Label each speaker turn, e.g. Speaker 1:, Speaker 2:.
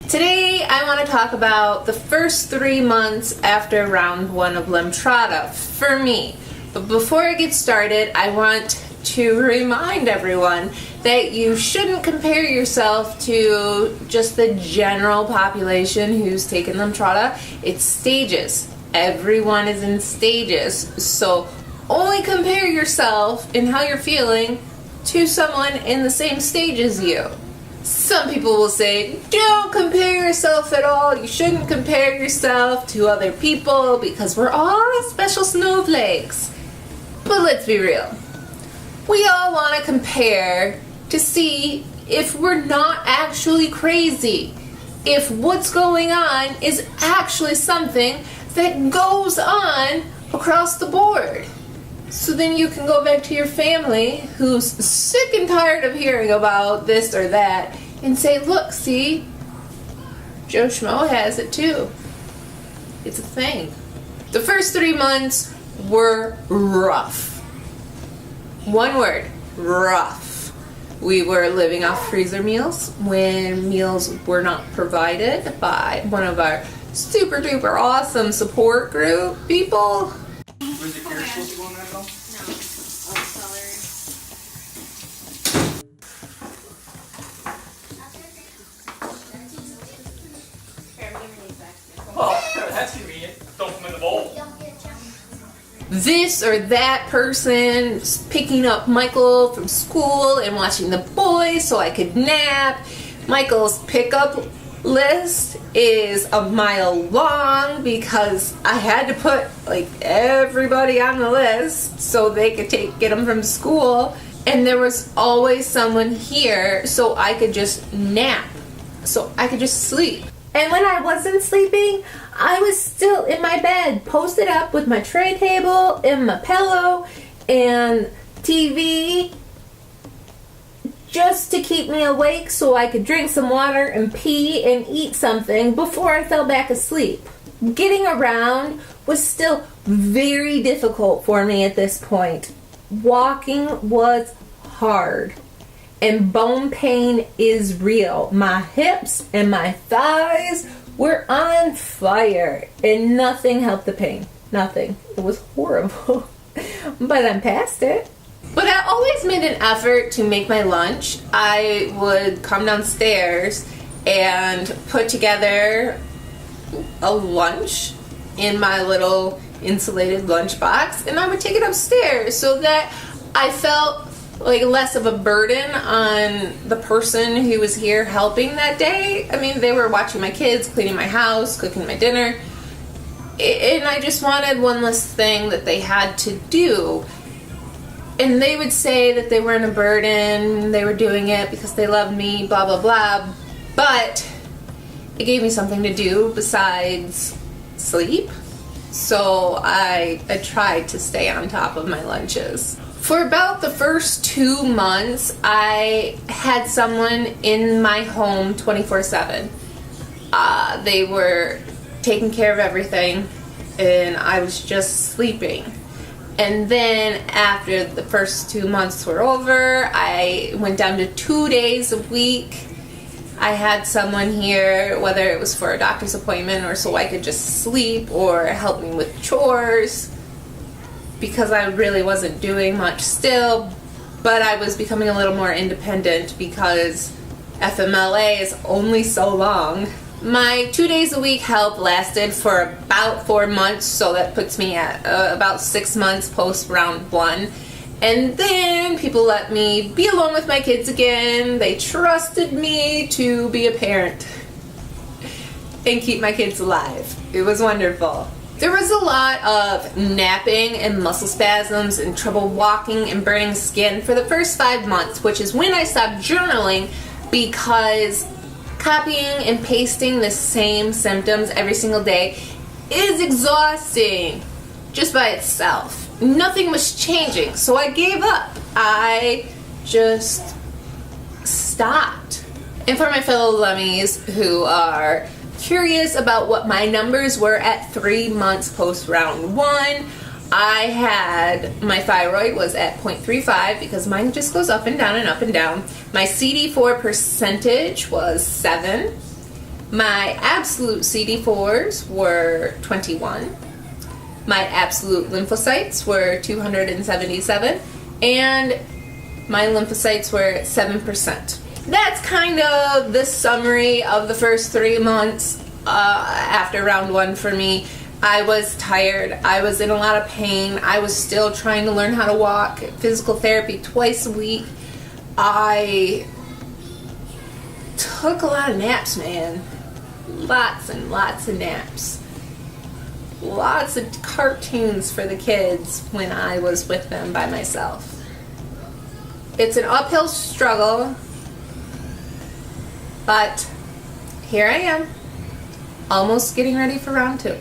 Speaker 1: Today I want to talk about the first 3 months after round 1 of Lemtrada for me. But before I get started, I want to remind everyone that you shouldn't compare yourself to just the general population who's taken Lemtrada. It's stages. Everyone is in stages. So only compare yourself in how you're feeling to someone in the same stage as you. Some people will say, don't compare yourself at all. You shouldn't compare yourself to other people because we're all special snowflakes. But let's be real. We all want to compare to see if we're not actually crazy. If what's going on is actually something that goes on across the board. So then you can go back to your family who's sick and tired of hearing about this or that and say, look, see, Joe Schmo has it too. It's a thing. The first 3 months were rough. One word, rough. We were living off freezer meals when meals were not provided by one of our super duper awesome support group people.
Speaker 2: Was it carrot supposed to go in that at all?
Speaker 3: No. Oh, celery. Here, I'm giving these back to you.
Speaker 2: Oh, that's convenient. Dump them in the bowl.
Speaker 1: This or that person picking up Michael from school and watching the boys so I could nap. Michael's pickup list is a mile long because I had to put like everybody on the list so they could get them from school, and there was always someone here so I could just nap, so I could just sleep. And when I wasn't sleeping, I was still in my bed, posted up with my tray table and my pillow and TV, just to keep me awake so I could drink some water and pee and eat something before I fell back asleep. Getting around was still very difficult for me at this point. Walking was hard. And bone pain is real. My hips and my thighs were on fire, and nothing helped the pain. Nothing. It was horrible. But I'm past it. But I always made an effort to make my lunch. I would come downstairs and put together a lunch in my little insulated lunchbox, and I would take it upstairs so that I felt like less of a burden on the person who was here helping that day. I mean, they were watching my kids, cleaning my house, cooking my dinner, and I just wanted one less thing that they had to do. And they would say that they weren't a burden, they were doing it because they loved me, blah blah blah, but it gave me something to do besides sleep. So I tried to stay on top of my lunches. For about the first 2 months, I had someone in my home 24/7. They were taking care of everything, and I was just sleeping. And then after the first 2 months were over, I went down to 2 days a week. I had someone here, whether it was for a doctor's appointment or so I could just sleep or help me with chores, because I really wasn't doing much still, but I was becoming a little more independent because FMLA is only so long. My 2 days a week help lasted for about 4 months, so that puts me at about 6 months post round 1. And then people let me be alone with my kids again. They trusted me to be a parent and keep my kids alive. It was wonderful. There was a lot of napping and muscle spasms and trouble walking and burning skin for the first 5 months, which is when I stopped journaling, because copying and pasting the same symptoms every single day is exhausting just by itself. Nothing was changing, so I gave up. I just stopped. And for my fellow Lemmies who are curious about what my numbers were at 3 months post round 1, I had, my thyroid was at 0.35 because mine just goes up and down and up and down. My CD4 percentage was 7. My absolute CD4s were 21. My absolute lymphocytes were 277. And my lymphocytes were at 7%. That's kind of the summary of the first 3 months after round 1 for me. I was tired. I was in a lot of pain. I was still trying to learn how to walk. Physical therapy twice a week. I took a lot of naps, man. Lots and lots of naps. Lots of cartoons for the kids when I was with them by myself. It's an uphill struggle, but here I am, almost getting ready for round 2.